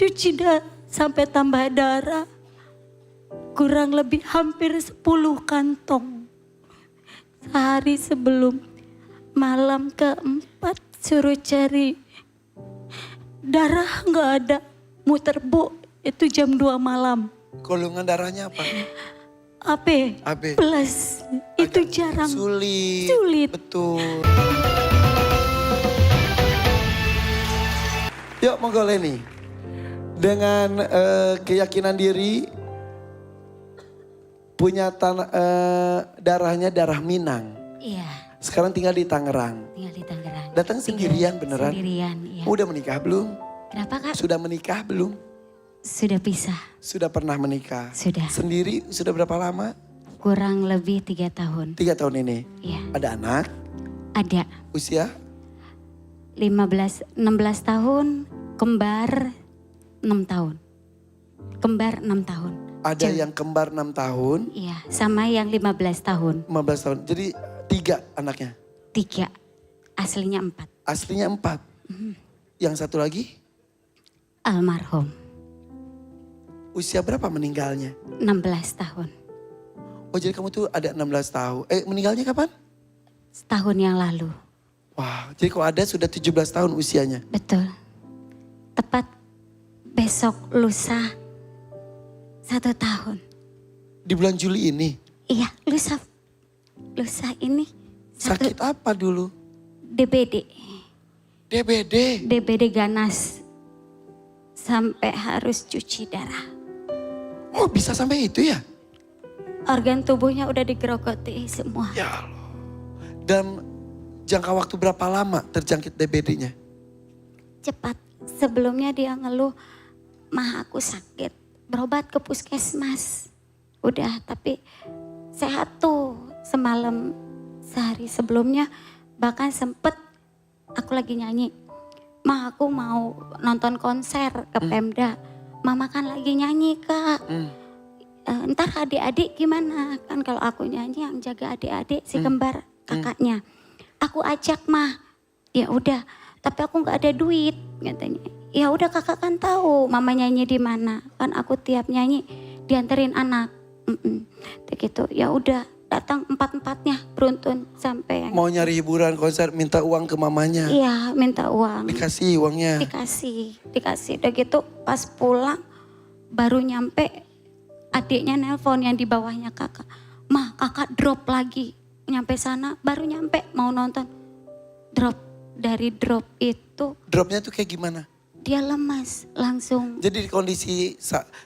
cuci sampai tambah darah. Kurang lebih hampir 10 kantong. Sehari sebelum malam keempat suruh cari. Darah nggak ada. Muter bu, itu jam 2 malam. Golongan darahnya apa? AB, AB. plus. Itu jarang. Sulit. Sulit. Betul. Yuk monggo Leni. Dengan keyakinan diri, punya darahnya darah Minang. Iya, Sekarang tinggal di Tangerang. tinggal di Tangerang. Datang sendirian beneran? Sendirian, iya. Udah menikah belum? Kenapa Kak? Sudah menikah belum? Sudah pisah, Sudah pernah menikah? sudah. Sendiri sudah berapa lama? Kurang lebih 3 tahun. 3 tahun ini. Iya, Ada anak? ada Usia? 16 tahun, kembar 6 tahun. Kembar 6 tahun. Ada Cewek. yang kembar 6 tahun, Iya, sama yang 15 tahun. 15 tahun. Jadi 3 anaknya. 3, aslinya 4. Aslinya 4. Yang satu lagi Almarhum, usia berapa meninggalnya? 16 tahun. Oh jadi kamu tuh ada 16 tahun. Meninggalnya kapan? Setahun yang lalu, Wah, jadi kalau ada sudah 17 tahun usianya. betul. Tepat besok lusa 1 tahun. Di bulan Juli ini. Iya, lusa ini Sakit apa dulu? DBD. DBD. DBD ganas. Sampai harus cuci darah. Oh bisa sampai itu ya? Organ tubuhnya udah digerogoti semua. Ya Allah. Dan jangka waktu berapa lama terjangkit DBD-nya? Cepat. Sebelumnya dia ngeluh, mah aku sakit. Berobat ke puskesmas. Udah, tapi sehat tuh. Semalam, sehari sebelumnya bahkan sempet aku lagi nyanyi. Mah aku mau nonton konser ke Pemda. Mama kan lagi nyanyi Kak. Ntar adik-adik gimana? Kan kalau aku nyanyi yang jaga adik-adik si kembar kakaknya. Aku ajak mah. Ya udah, tapi aku nggak ada duit katanya. Ya udah kakak kan tahu mama nyanyi di mana. Kan aku tiap nyanyi dianterin anak. Gitu. Ya udah, datang 4-4-nya beruntun sampai yang Mau nyari hiburan konser minta uang ke mamanya. iya, minta uang. Dikasih uangnya. Dikasih. Udah gitu pas pulang baru nyampe adiknya nelpon yang di bawahnya kakak. Mah kakak drop lagi. Nyampe sana baru nyampe mau nonton. Drop. Dari drop itu Dropnya tuh kayak gimana? dia lemas langsung. Jadi di kondisi,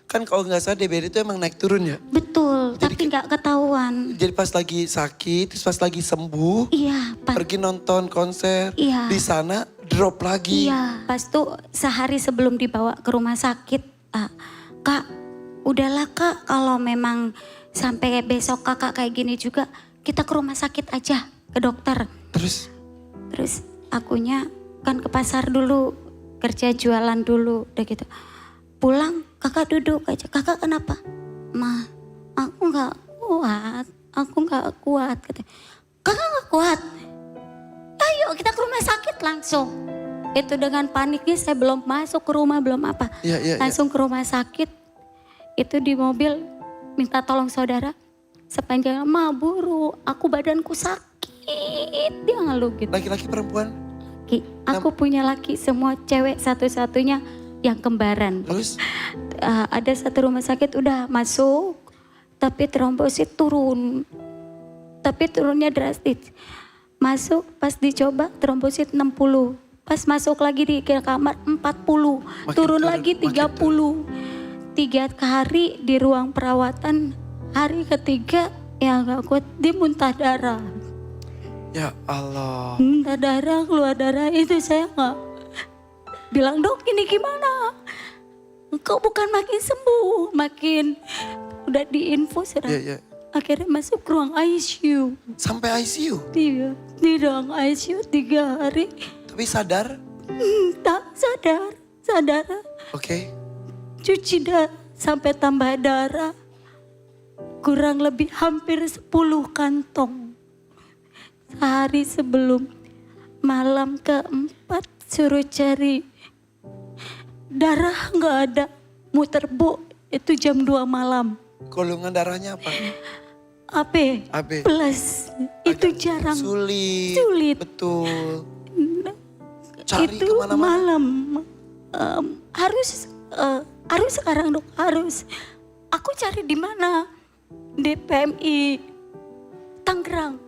kan kalau nggak salah DBD itu emang naik turun ya? Betul, Jadi tapi nggak ketahuan. Jadi pas lagi sakit, terus pas lagi sembuh, Iya, pergi nonton konser, Iya. di sana drop lagi. Iya, pas tuh sehari sebelum dibawa ke rumah sakit, Kak, udahlah Kak, kalau memang sampai besok kakak kayak gini juga, kita ke rumah sakit aja, ke dokter. Terus akunya kan ke pasar dulu, kerja jualan dulu, udah gitu. Pulang kakak duduk aja, kakak kenapa? Ma, aku nggak kuat. Katanya. Kakak nggak kuat? Ayo kita ke rumah sakit langsung. Itu dengan paniknya saya belum masuk ke rumah, belum apa. Langsung ke rumah sakit. Itu di mobil minta tolong saudara. Sepanjang ma buru, aku badanku sakit. Dia ngeluh gitu. Laki-laki perempuan? Aku punya laki semua cewek satu-satunya yang kembaran. Terus? Ada satu rumah sakit udah masuk. Tapi trombosit turun. Tapi turunnya drastis. Masuk pas dicoba trombosit 60. Pas masuk lagi di kamar 40. Turun lagi 30. 3 hari di ruang perawatan. Hari ketiga ya gak kuat dia muntah darah. Ya Allah. Muntah darah, keluar darah itu saya gak bilang dok ini gimana? Kok bukan makin sembuh, makin udah diinfus sudah. Akhirnya masuk ke ruang ICU. Sampai ICU? Iya, di ruang ICU 3 hari. Tapi sadar? Tak sadar. Oke. Cuci sampai tambah darah. Kurang lebih hampir 10 kantong. Sehari sebelum malam keempat suruh cari darah nggak ada. Muter Bu, itu jam 2 malam. Golongan darahnya apa? AB, AB. plus. Itu Agak jarang. Sulit. Betul. Cari Itu kemana-mana. malam. Harus sekarang dok, harus. Aku cari di mana? Di PMI Tangerang.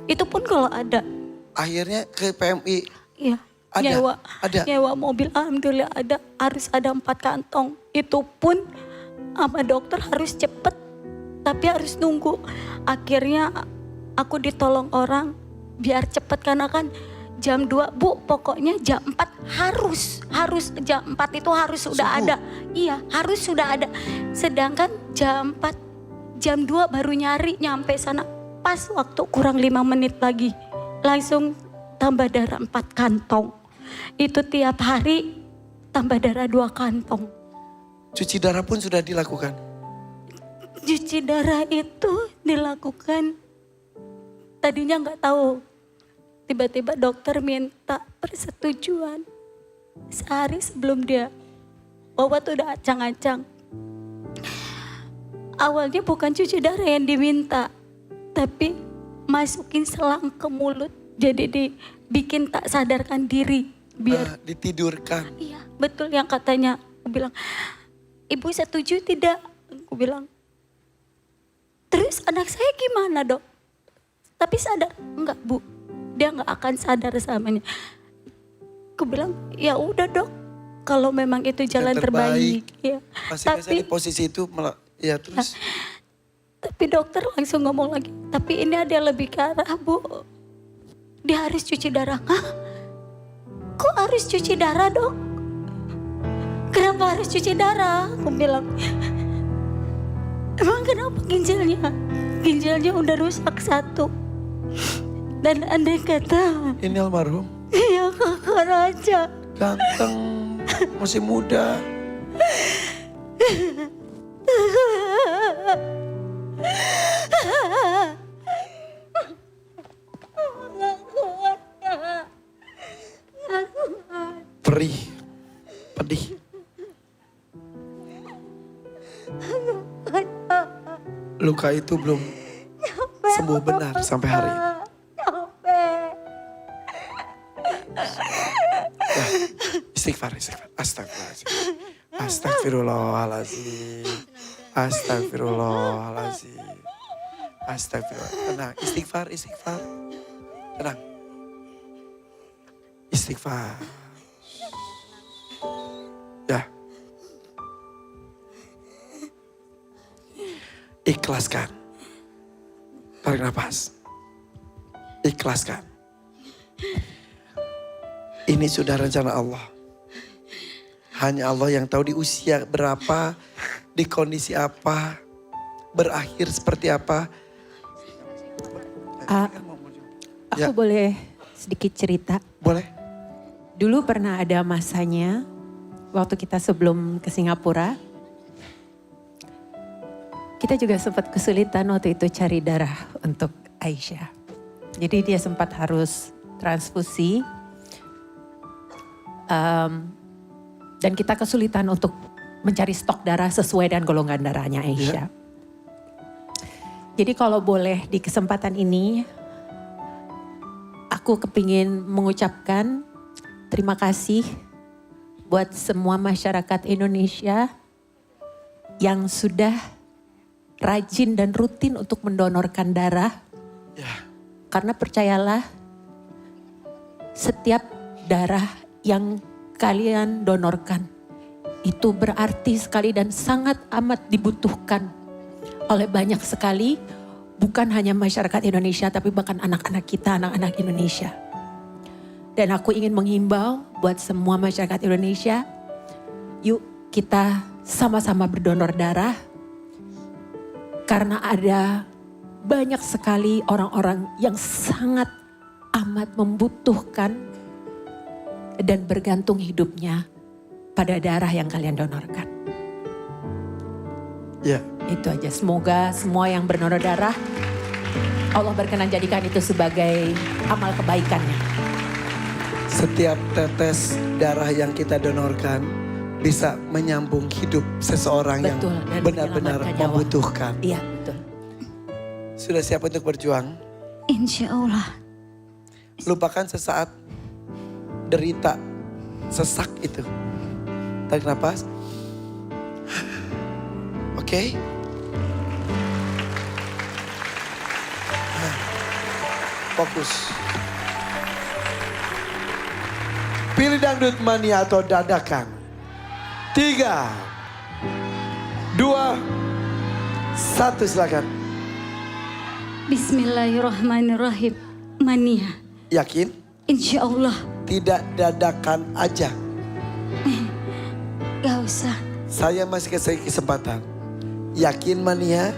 Itu pun kalau ada. Akhirnya ke PMI. Iya. Ada? Ada? Nyewa mobil, alhamdulillah ada. Harus ada 4 kantong. Itu pun sama dokter harus cepet. Tapi harus nunggu. Akhirnya aku ditolong orang biar cepet. Karena kan jam 2, Bu, pokoknya jam 4 harus jam 4 itu harus sudah Subuh. ada. Iya, harus sudah ada. Sedangkan jam 4, jam 2 baru nyari nyampe sana. Pas waktu kurang 5 menit lagi. Langsung tambah darah 4 kantong. Itu tiap hari tambah darah 2 kantong. Cuci darah pun sudah dilakukan. Cuci darah itu dilakukan, tadinya nggak tahu. Tiba-tiba dokter minta persetujuan sehari sebelum dia. Bahwa tuh udah acang-acang. Awalnya bukan cuci darah yang diminta, tapi masukin selang ke mulut. Jadi dibikin tak sadarkan diri. Biar Ditidurkan. iya, betul yang katanya. Aku bilang, Ibu setuju tidak? Aku bilang, terus anak saya gimana dok? Tapi sadar, enggak Bu, dia enggak akan sadar samanya. Aku bilang, ya udah dok, kalau memang itu jalan terbaik. Ya. Pasti biasanya di posisi itu ya terus. Tapi dokter langsung ngomong lagi, tapi ini ada yang lebih ke arah Bu. Dia harus cuci darah. Hah? Kok harus cuci darah dok? Kenapa harus cuci darah? Aku bilang, emang kenapa ginjalnya? Ginjalnya udah rusak 1. Dan andai kata, Ini almarhum. ya kakak Raja. Ganteng. Masih muda. Perih. Pedih. Luka itu belum sembuh benar sampai hari ini. Ya, istighfar. Astagfirullahaladzim. Astagfirullahaladzim. Tenang, istighfar. Tenang. Istighfar. Ya. Ikhlaskan. Tarik nafas. Ikhlaskan. Ini sudah rencana Allah. Hanya Allah yang tahu di usia berapa, di kondisi apa, berakhir seperti apa. Aku boleh sedikit cerita? Boleh? Dulu pernah ada masanya waktu kita sebelum ke Singapura. Kita juga sempat kesulitan waktu itu cari darah untuk Aisyah. Jadi dia sempat harus transfusi. Dan kita kesulitan untuk mencari stok darah sesuai dengan golongan darahnya Aisyah. Jadi kalau boleh di kesempatan ini, aku kepingin mengucapkan terima kasih buat semua masyarakat Indonesia yang sudah rajin dan rutin untuk mendonorkan darah. Ya. Karena percayalah, setiap darah yang kalian donorkan itu berarti sekali dan sangat amat dibutuhkan oleh banyak sekali, bukan hanya masyarakat Indonesia tapi bahkan anak-anak kita, anak-anak Indonesia. Dan aku ingin menghimbau buat semua masyarakat Indonesia, yuk kita sama-sama berdonor darah. Karena ada banyak sekali orang-orang yang sangat amat membutuhkan dan bergantung hidupnya pada darah yang kalian donorkan. Ya. Itu aja, semoga semua yang berdonor darah, Allah berkenan jadikan itu sebagai amal kebaikannya. Setiap tetes darah yang kita donorkan bisa menyambung hidup seseorang Betul, yang dan benar-benar menyelamatkan nyawa. membutuhkan. Iya betul. Sudah siap untuk berjuang? Insya Allah. Lupakan sesaat derita, sesak itu. Tarik nafas. Oke. Fokus. Pilih dangdut mania atau dadakan. 3, 2, 1 silakan. Bismillahirrahmanirrahim. Mania. Yakin? Insya Allah. Tidak dadakan aja. Gak usah. Saya masih kasih kesempatan. Yakin mania?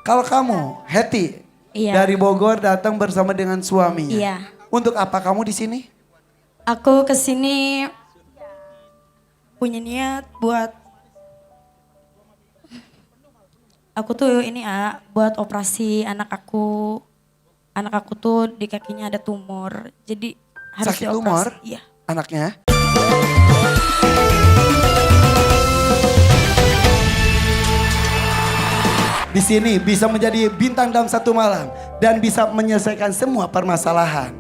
Kalau kamu, Hetty, Iya. dari Bogor datang bersama dengan suaminya. Iya. Untuk apa kamu di sini? Aku kesini punya niat buat aku tuh ini buat operasi anak aku. Anak aku tuh di kakinya ada tumor. Jadi harus Sakit dioperasi. tumor? Iya. Anaknya? Di sini bisa menjadi bintang dalam satu malam dan bisa menyelesaikan semua permasalahan.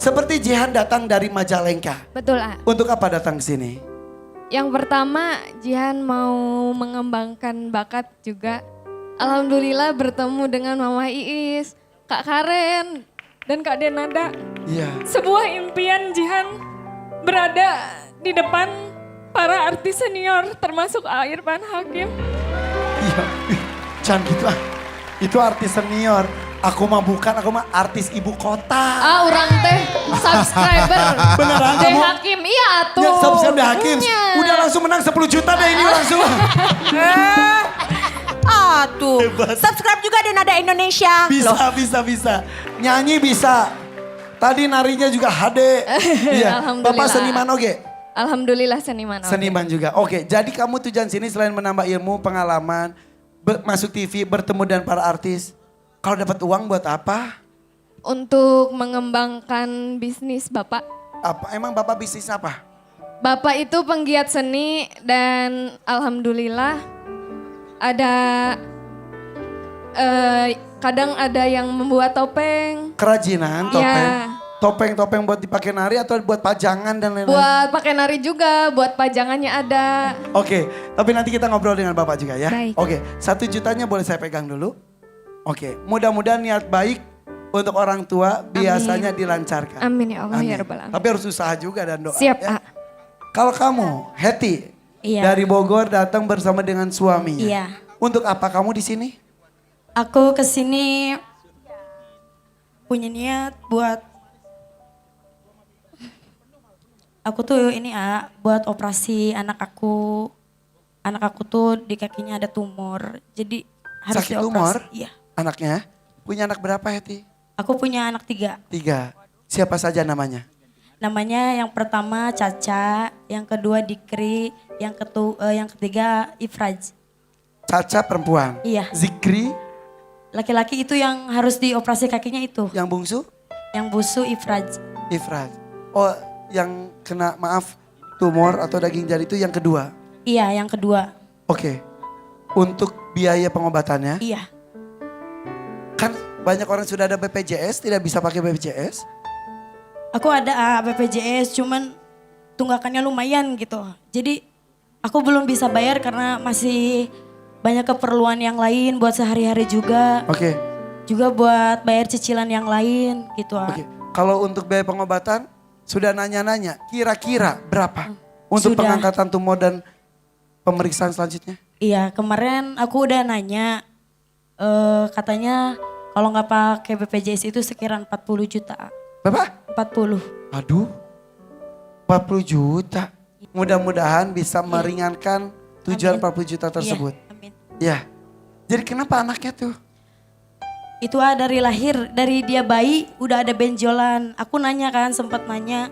Seperti Jihan datang dari Majalengka. Betul, A. Untuk apa datang ke sini? Yang pertama, Jihan mau mengembangkan bakat juga. Alhamdulillah bertemu dengan Mama Iis, Kak Karen, dan Kak Denada. Iya. Sebuah impian Jihan berada di depan para artis senior termasuk Irfan Hakim. Iya. Jangan gitu ah. Itu artis senior. Aku mah bukan, aku mah artis ibu kota. Orang teh subscriber. Beneran Deh kamu? Hakim, iya tuh. Ya, subscribe deh Hakim. Iya. Udah langsung menang 10 juta deh ini langsung. Tuh. Subscribe juga di Nada Indonesia. Bisa. Nyanyi bisa. Tadi narinya juga HD. Iya. Alhamdulillah. Bapak seniman oke? Alhamdulillah seniman. oke. Seniman juga. Oke, jadi kamu tujuan sini selain menambah ilmu, pengalaman, masuk TV, bertemu dengan para artis. Kalau dapat uang buat apa? Untuk mengembangkan bisnis Bapak. Apa? Emang Bapak bisnis apa? Bapak itu penggiat seni dan alhamdulillah ada kadang ada yang membuat topeng. Kerajinan, topeng. Ya. Topeng-topeng buat dipakai nari atau buat pajangan dan lain-lain? Buat pakai nari juga, buat pajangannya ada. Oke, tapi nanti kita ngobrol dengan Bapak juga ya. Baik. Oke, 1 jutanya boleh saya pegang dulu. Oke, mudah-mudahan niat baik untuk orang tua biasanya dilancarkan. Amin ya Allah Amin. ya Rabbal Alamin. Tapi harus usaha juga dan doa. Siap, ya. A. Kalau kamu, Hetty, Iya. dari Bogor datang bersama dengan suaminya. Iya. Untuk apa kamu di sini? Aku kesini punya niat buat aku tuh ini buat operasi anak aku. Anak aku tuh di kakinya ada tumor. Jadi harus Sakit dioperasi. tumor? Iya. Anaknya? Punya anak berapa Hetty? Aku punya anak 3. 3. Siapa saja namanya? Namanya yang pertama Caca, yang kedua Dikri, yang ketiga Ifraj. Caca perempuan. Iya. Zikri Laki-laki itu yang harus dioperasi kakinya itu. yang bungsu? Yang busu Ifraj. Ifrat. Oh, yang kena maaf tumor atau daging jari itu yang kedua. Iya, yang kedua. Oke. Untuk biaya pengobatannya, Iya. kan banyak orang sudah ada BPJS tidak bisa pakai BPJS. Aku ada BPJS cuman tunggakannya lumayan gitu. Jadi aku belum bisa bayar karena masih banyak keperluan yang lain buat sehari-hari juga. Oke. Juga buat bayar cicilan yang lain gitu. Oke. Kalau untuk biaya pengobatan sudah nanya-nanya kira-kira berapa untuk Sudah. pengangkatan tumor dan pemeriksaan selanjutnya? Iya, kemarin aku udah nanya katanya kalau nggak pakai BPJS itu sekira 40 juta. Berapa? 40. Aduh. 40 juta. Mudah-mudahan bisa meringankan tujuan Amin. 40 juta tersebut. Iya, amin. Ya. Jadi kenapa anaknya tuh? Itu dari lahir, dari dia bayi udah ada benjolan. Aku nanya kan, sempat nanya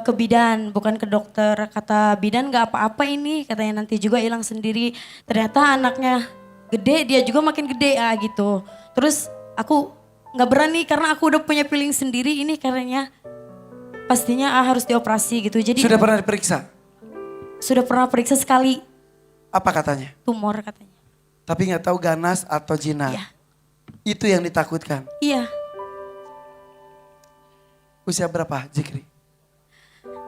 ke bidan, bukan ke dokter. Kata bidan gak apa-apa ini, katanya nanti juga hilang sendiri. Ternyata anaknya gede, dia juga makin gede gitu. Terus aku gak berani karena aku udah punya feeling sendiri ini karenanya pastinya harus dioperasi gitu. Jadi Sudah pernah diperiksa? sudah pernah periksa sekali, Apa katanya? tumor katanya. Tapi nggak tahu ganas atau jinak. Iya. Itu yang ditakutkan. Iya, Usia berapa Zikri?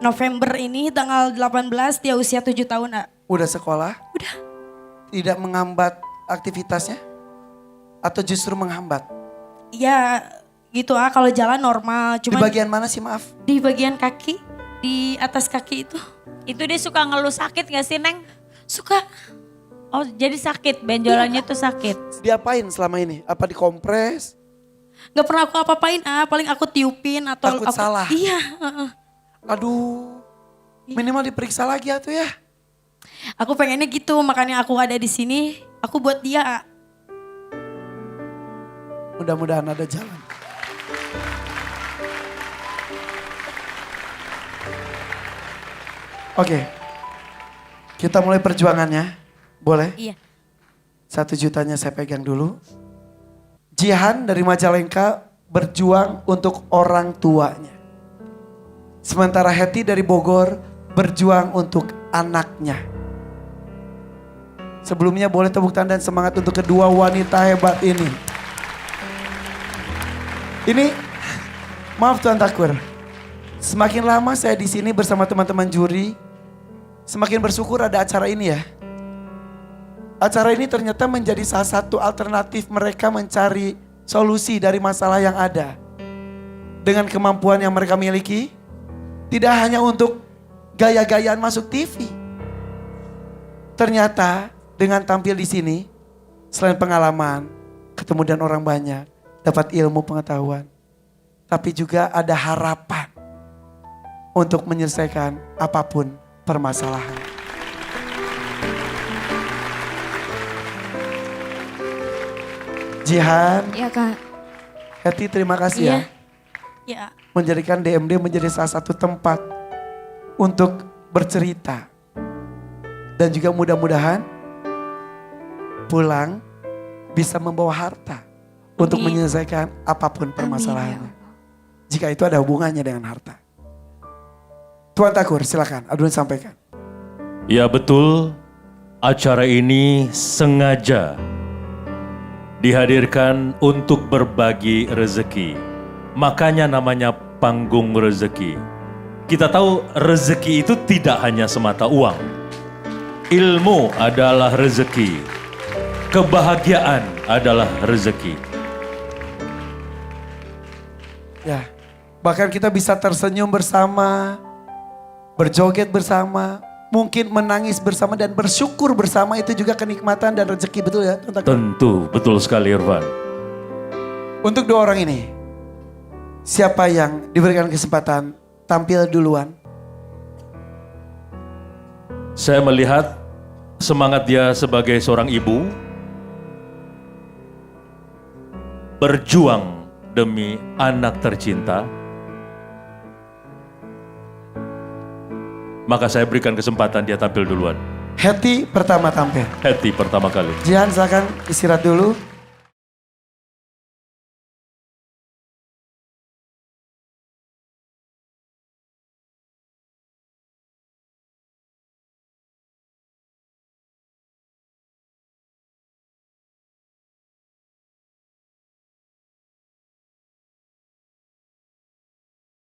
November ini tanggal 18 dia usia 7 tahun, A. Udah sekolah? Udah. Tidak menghambat aktivitasnya? Atau justru menghambat? Ya gitu, A, kalau jalan normal, Di cuman bagian mana sih, maaf? di bagian kaki, di atas kaki itu Itu dia suka ngeluh sakit gak sih Neng? suka. Oh jadi sakit, benjolannya tuh sakit. Diapain selama ini? Apa dikompres? Gak pernah aku apa-apain, A, paling aku tiupin atau Takut aku, salah. Iya, Aduh, minimal diperiksa lagi ya tuh ya. aku pengennya gitu, makanya aku ada di sini, aku buat dia, A. Mudah-mudahan ada jalan. Oke, kita mulai perjuangannya. Boleh? Iya. 1 jutanya saya pegang dulu. Jihan dari Majalengka berjuang untuk orang tuanya. Sementara Hetty dari Bogor berjuang untuk anaknya. Sebelumnya boleh tepuk tangan dan semangat untuk kedua wanita hebat ini. Ini, maaf Tuan Takur, semakin lama saya di sini bersama teman-teman juri, semakin bersyukur ada acara ini ya. Acara ini ternyata menjadi salah satu alternatif mereka mencari solusi dari masalah yang ada. Dengan kemampuan yang mereka miliki, tidak hanya untuk gaya-gayaan masuk TV. Ternyata dengan tampil di sini, selain pengalaman, ketemu dengan orang banyak, dapat ilmu pengetahuan, tapi juga ada harapan untuk menyelesaikan apapun permasalahan. Jihan, Iya Kak. Hetty terima kasih ya. Ya, Menjadikan DMD menjadi salah satu tempat untuk bercerita. Dan juga mudah-mudahan pulang bisa membawa harta untuk menyelesaikan apapun permasalahannya. Jika itu ada hubungannya dengan harta. Tuan Takur silakan, Adun sampaikan. Ya betul, acara ini sengaja dihadirkan untuk berbagi rezeki. Makanya namanya panggung rezeki. Kita tahu rezeki itu tidak hanya semata uang. Ilmu adalah rezeki. Kebahagiaan adalah rezeki. Ya, bahkan kita bisa tersenyum bersama, berjoget bersama, mungkin menangis bersama dan bersyukur bersama, itu juga kenikmatan dan rezeki, betul ya Tuan Takur? Tentu, betul sekali Irfan. Untuk 2 orang ini, siapa yang diberikan kesempatan tampil duluan? Saya melihat semangat dia sebagai seorang ibu, berjuang demi anak tercinta. Maka saya berikan kesempatan dia tampil duluan. Hetty pertama tampil. Hetty pertama kali. Jihan silakan istirahat dulu.